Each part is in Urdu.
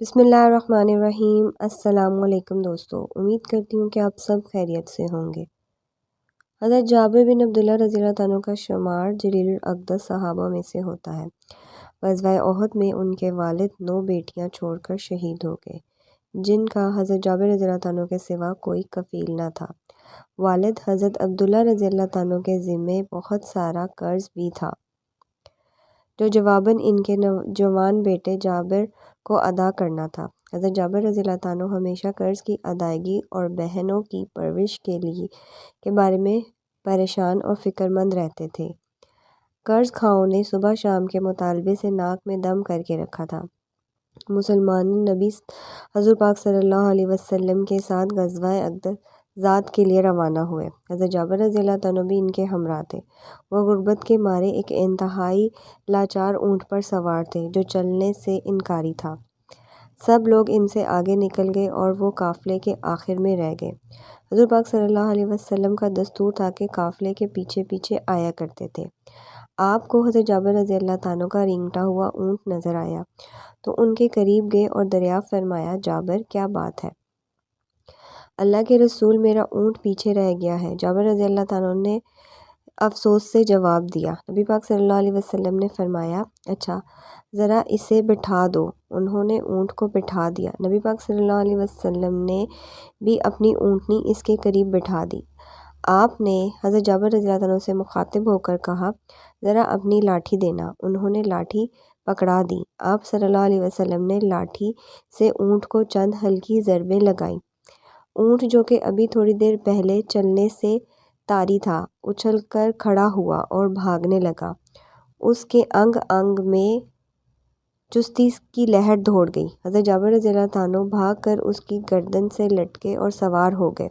بسم اللہ الرحمن الرحیم۔ السلام علیکم دوستو، امید کرتی ہوں کہ آپ سب خیریت سے ہوں گے۔ حضرت جابر بن عبداللہ رضی اللہ عنہ کا شمار جلیل الاقدس صحابہ میں سے ہوتا ہے۔ غزوہ احد میں ان کے والد 9 بیٹیاں چھوڑ کر شہید ہو گئے، جن کا حضرت جابر رضی اللہ عنہ کے سوا کوئی کفیل نہ تھا۔ والد حضرت عبداللہ رضی اللہ عنہ کے ذمے بہت سارا قرض بھی تھا، جو جواباً ان کے جوان بیٹے جابر کو ادا کرنا تھا۔ حضرت جابر رضی اللہ عنہ ہمیشہ قرض کی ادائیگی اور بہنوں کی پرورش کے بارے میں پریشان اور فکر مند رہتے تھے۔ قرض خواہوں نے صبح شام کے مطالبے سے ناک میں دم کر کے رکھا تھا۔ مسلمان نبی حضور پاک صلی اللہ علیہ وسلم کے ساتھ غزوہ احد کے لیے روانہ ہوئے۔ حضرت جابر رضی اللہ عنہ بھی ان کے ہمراہ تھے۔ وہ غربت کے مارے ایک انتہائی لاچار اونٹ پر سوار تھے، جو چلنے سے انکاری تھا۔ سب لوگ ان سے آگے نکل گئے اور وہ قافلے کے آخر میں رہ گئے۔ حضور پاک صلی اللہ علیہ وسلم کا دستور تھا کہ قافلے کے پیچھے پیچھے آیا کرتے تھے۔ آپ کو حضرت جابر رضی اللہ عنہ کا رینگتا ہوا اونٹ نظر آیا تو ان کے قریب گئے اور دریافت فرمایا، جابر کیا بات ہے؟ اللہ کے رسول، میرا اونٹ پیچھے رہ گیا ہے، جابر رضی اللہ عنہ نے افسوس سے جواب دیا۔ نبی پاک صلی اللہ علیہ وسلم نے فرمایا، اچھا ذرا اسے بٹھا دو۔ انہوں نے اونٹ کو بٹھا دیا۔ نبی پاک صلی اللہ علیہ وسلم نے بھی اپنی اونٹنی اس کے قریب بٹھا دی۔ آپ نے حضرت جابر رضی اللہ عنہ سے مخاطب ہو کر کہا، ذرا اپنی لاٹھی دینا۔ انہوں نے لاٹھی پکڑا دی۔ آپ صلی اللہ علیہ وسلم نے لاٹھی سے اونٹ کو چند ہلکی ضربیں لگائیں۔ اونٹ، جو کہ ابھی تھوڑی دیر پہلے چلنے سے طاری تھا، اچھل کر کھڑا ہوا اور بھاگنے لگا۔ اس کے انگ انگ میں چستی کی لہر دوڑ گئی۔ حضرت جابر رضی اللہ عنہ بھاگ کر اس کی گردن سے لٹکے اور سوار ہو گئے۔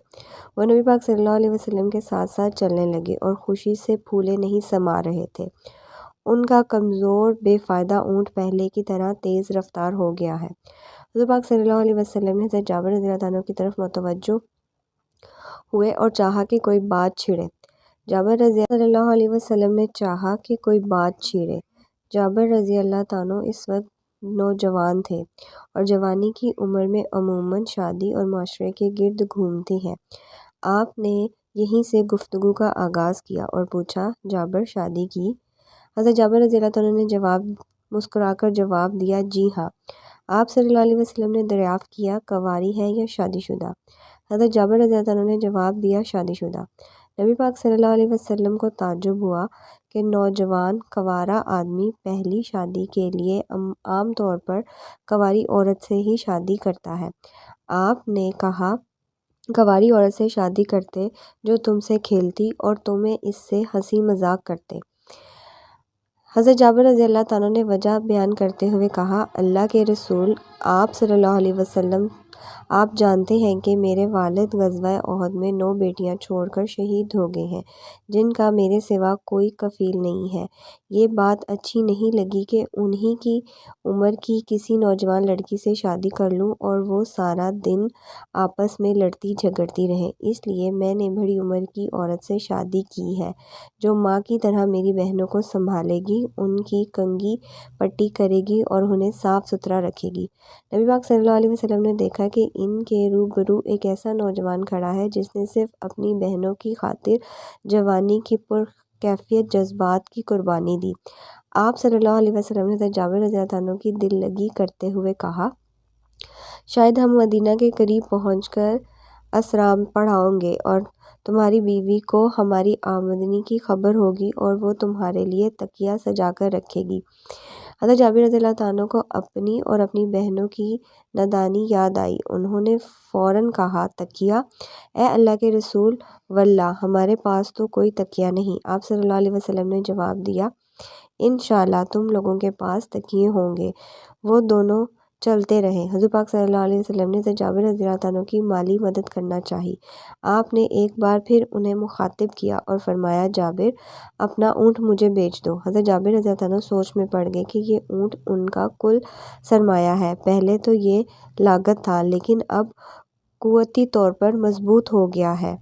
وہ نبی پاک صلی اللہ علیہ وسلم کے ساتھ ساتھ چلنے لگے اور خوشی سے پھولے نہیں سما رہے تھے۔ ان کا کمزور بے فائدہ اونٹ پہلے کی طرح تیز رفتار ہو گیا ہے۔ حضور پاک صلی اللہ علیہ وسلم نے حضرت جابر رضی اللہ عنہ کی طرف متوجہ ہوئے اور چاہا کہ کوئی بات چھڑے۔ جابر رضی اللہ علیہ وسلم نے چاہا کہ کوئی بات چھڑے۔ جابر رضی اللہ عنہ اس وقت نوجوان تھے اور جوانی کی عمر میں عموماً شادی اور معاشرے کے گرد گھومتی ہیں۔ آپ نے یہیں سے گفتگو کا آغاز کیا اور پوچھا، جابر شادی کی؟ حضرت جابر رضی اللہ عنہ نے مسکرا کر جواب دیا، جی ہاں۔ آپ صلی اللہ علیہ وسلم نے دریافت کیا، کنواری ہے یا شادی شدہ؟ حضرت جابر رضی اللہ عنہ نے جواب دیا، شادی شدہ۔ نبی پاک صلی اللہ علیہ وسلم کو تعجب ہوا کہ نوجوان کنوارا آدمی پہلی شادی کے لیے عام طور پر کنواری عورت سے ہی شادی کرتا ہے۔ آپ نے کہا، کنواری عورت سے شادی کرتے جو تم سے کھیلتی اور تمہیں اس سے ہنسی مذاق کرتے۔ حضرت جابر رضی اللہ عنہ نے وجہ بیان کرتے ہوئے کہا، اللہ کے رسول، آپ صلی اللہ علیہ وسلم، آپ جانتے ہیں کہ میرے والد غزوہ احد میں 9 بیٹیاں چھوڑ کر شہید ہو گئے ہیں، جن کا میرے سوا کوئی کفیل نہیں ہے۔ یہ بات اچھی نہیں لگی کہ انہی کی عمر کی کسی نوجوان لڑکی سے شادی کر لوں اور وہ سارا دن آپس میں لڑتی جھگڑتی رہیں۔ اس لیے میں نے بڑی عمر کی عورت سے شادی کی ہے، جو ماں کی طرح میری بہنوں کو سنبھالے گی، ان کی کنگھی پٹی کرے گی اور انہیں صاف ستھرا رکھے گی۔ نبی پاک صلی اللہ علیہ وسلم نے دیکھا کہ ان کے روبرو ایک ایسا نوجوان کھڑا ہے جس نے صرف اپنی بہنوں کی خاطر جوانی کی پرکیفیت جذبات کی قربانی دی۔ آپ صلی اللہ علیہ وسلم نے حضرت جابر رضی اللہ عنہ کی دل لگی کرتے ہوئے کہا، شاید ہم مدینہ کے قریب پہنچ کر اسرا پڑھائیں گے اور تمہاری بیوی کو ہماری آمدنی کی خبر ہوگی اور وہ تمہارے لیے تکیہ سجا کر رکھے گی۔ حضرت جابر رضی اللہ عنہ کو اپنی اور اپنی بہنوں کی نادانی یاد آئی۔ انہوں نے فوراً کہا، تکیہ؟ اے اللہ کے رسول، واللہ ہمارے پاس تو کوئی تکیہ نہیں۔ آپ صلی اللہ علیہ وسلم نے جواب دیا، انشاءاللہ تم لوگوں کے پاس تکیے ہوں گے۔ وہ دونوں چلتے رہے۔ حضور پاک صلی اللہ علیہ وسلم نے حضرت جابر رضی اللہ عنہ کی مالی مدد کرنا چاہی۔ آپ نے ایک بار پھر انہیں مخاطب کیا اور فرمایا، جابر، اپنا اونٹ مجھے بیچ دو۔ حضرت جابر رضی اللہ عنہ سوچ میں پڑ گئے کہ یہ اونٹ ان کا کل سرمایہ ہے۔ پہلے تو یہ لاگت تھا، لیکن اب قوتی طور پر مضبوط ہو گیا ہے۔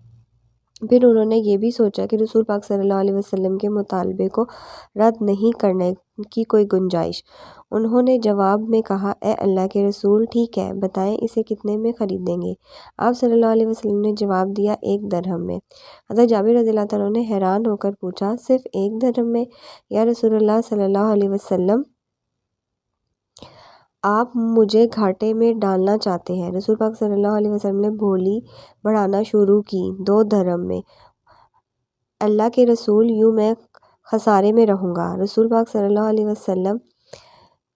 پھر انہوں نے یہ بھی سوچا کہ رسول پاک صلی اللہ علیہ وسلم کے مطالبے کو رد نہیں کرنے کی کوئی گنجائش۔ انہوں نے جواب میں کہا، اے اللہ کے رسول، ٹھیک ہے، بتائیں اسے کتنے میں خریدیں گے؟ آپ صلی اللہ علیہ وسلم نے جواب دیا، 1 درہم میں۔ حضرت جابر رضی اللہ تعالیٰ نے حیران ہو کر پوچھا، صرف 1 درہم میں؟ یا رسول اللہ صلی اللہ علیہ وسلم، آپ مجھے گھاٹے میں ڈالنا چاہتے ہیں؟ رسول پاک صلی اللہ علیہ وسلم نے بولی بڑھانا شروع کی، 2 درہم میں۔ اللہ کے رسول، یوں میں خسارے میں رہوں گا۔ رسول پاک صلی اللہ علیہ وسلم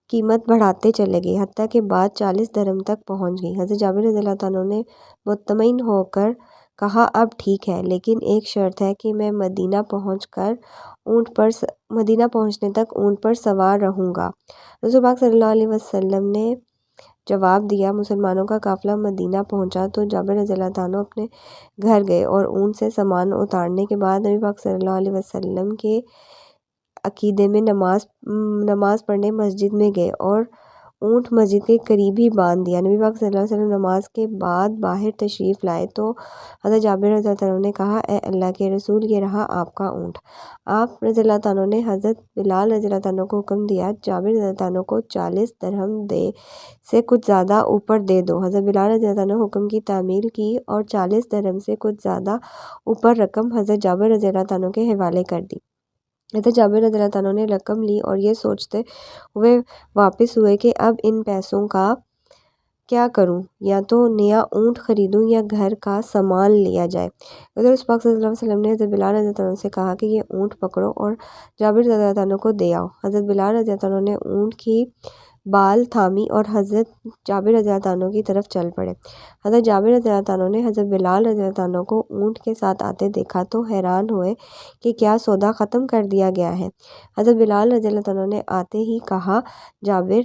قیمت بڑھاتے چلے گئے، حتیٰ کہ بات 40 درہم تک پہنچ گئی۔ حضرت جابر رضی اللہ تعالیٰ نے مطمئن ہو کر کہا، اب ٹھیک ہے، لیکن ایک شرط ہے کہ میں مدینہ پہنچنے تک اونٹ پر سوار رہوں گا۔ رسول پاک صلی اللہ علیہ وسلم نے جواب دیا، مسلمانوں کا قافلہ مدینہ پہنچا تو جابر رضی اللہ عنہ اپنے گھر گئے اور اونٹ سے سامان اتارنے کے بعد نبی پاک صلی اللہ علیہ وسلم کے عقیدے میں نماز پڑھنے مسجد میں گئے اور اونٹ مسجد کے قریب ہی باندھ دیا۔ نبی پاک صلی اللہ علیہ وسلم نماز کے بعد باہر تشریف لائے تو حضرت جابر رضی اللہ عنہ نے کہا، اے اللہ کے رسول، یہ رہا آپ کا اونٹ۔ آپ رضی اللہ عنہ نے حضرت بلال رضی اللہ عنہ کو حکم دیا، جابر رضی اللہ عنہ کو 40 درہم سے کچھ زیادہ اوپر دے دو۔ حضرت بلال رضی اللہ عنہ حکم کی تعمیل کی اور 40 درہم سے کچھ زیادہ اوپر رقم حضرت جابر رضی اللہ عنہ کے حوالے کر دی۔ حضرت جابر رضی اللہ عنہ نے رقم لی اور یہ سوچتے ہوئے واپس ہوئے کہ اب ان پیسوں کا کیا کروں، یا تو نیا اونٹ خریدوں یا گھر کا سامان لیا جائے۔ ادھر رسول پاک صلی اللہ علیہ وسلم نے حضرت بلال رضی اللہ عنہ سے کہا کہ یہ اونٹ پکڑو اور جابر رضی اللہ عنہ کو دے آؤ۔ حضرت بلال رضی اللہ عنہ نے اونٹ کی بال تھامی اور حضرت جابر رضی اللہ عنہ کی طرف چل پڑے۔ حضرت جابر رضی اللہ عنہ نے حضرت بلال رضی اللہ عنہ کو اونٹ کے ساتھ آتے دیکھا تو حیران ہوئے کہ کیا سودا ختم کر دیا گیا ہے۔ حضرت بلال رضی اللہ عنہ نے آتے ہی کہا، جابر،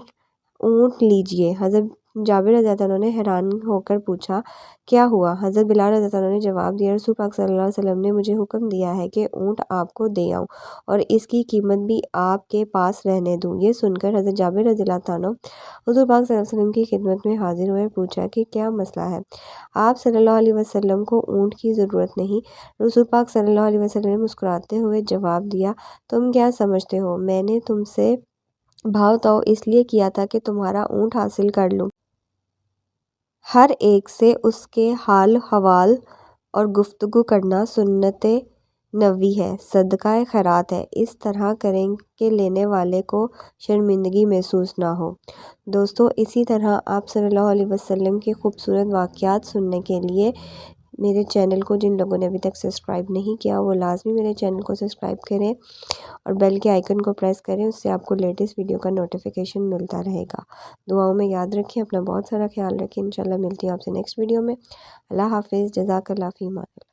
اونٹ لیجئے۔ حضرت جابر رضی اللہ عنہ نے حیران ہو کر پوچھا، کیا ہوا؟ حضرت بلال رضی اللہ عنہ نے جواب دیا، رسول پاک صلی اللہ علیہ وسلم نے مجھے حکم دیا ہے کہ اونٹ آپ کو دے آؤں اور اس کی قیمت بھی آپ کے پاس رہنے دوں۔ یہ سن کر حضرت جابر رضی اللہ عنہ حضور پاک صلی اللہ علیہ وسلم کی خدمت میں حاضر ہوئے، پوچھا کہ کیا مسئلہ ہے؟ آپ صلی اللہ علیہ وسلم کو اونٹ کی ضرورت نہیں؟ رسول پاک صلی اللہ علیہ وسلم نے مسکراتے ہوئے جواب دیا، تم کیا سمجھتے ہو، میں نے تم سے بھاؤ تاؤ اس لیے کیا تھا کہ تمہارا اونٹ حاصل کر لوں۔ ہر ایک سے اس کے حال حوال اور گفتگو کرنا سنت نبوی ہے، صدقہ خیرات ہے۔ اس طرح کریں کہ لینے والے کو شرمندگی محسوس نہ ہو۔ دوستو، اسی طرح آپ صلی اللہ علیہ وسلم کے خوبصورت واقعات سننے کے لیے میرے چینل کو جن لوگوں نے ابھی تک سبسکرائب نہیں کیا وہ لازمی میرے چینل کو سبسکرائب کریں اور بیل کے آئیکن کو پریس کریں، اس سے آپ کو لیٹسٹ ویڈیو کا نوٹیفیکیشن ملتا رہے گا۔ دعاؤں میں یاد رکھیں، اپنا بہت سارا خیال رکھیں۔ انشاءاللہ ملتی ہوں آپ سے نیکسٹ ویڈیو میں۔ اللہ حافظ، جزاک اللہ فی امان اللہ۔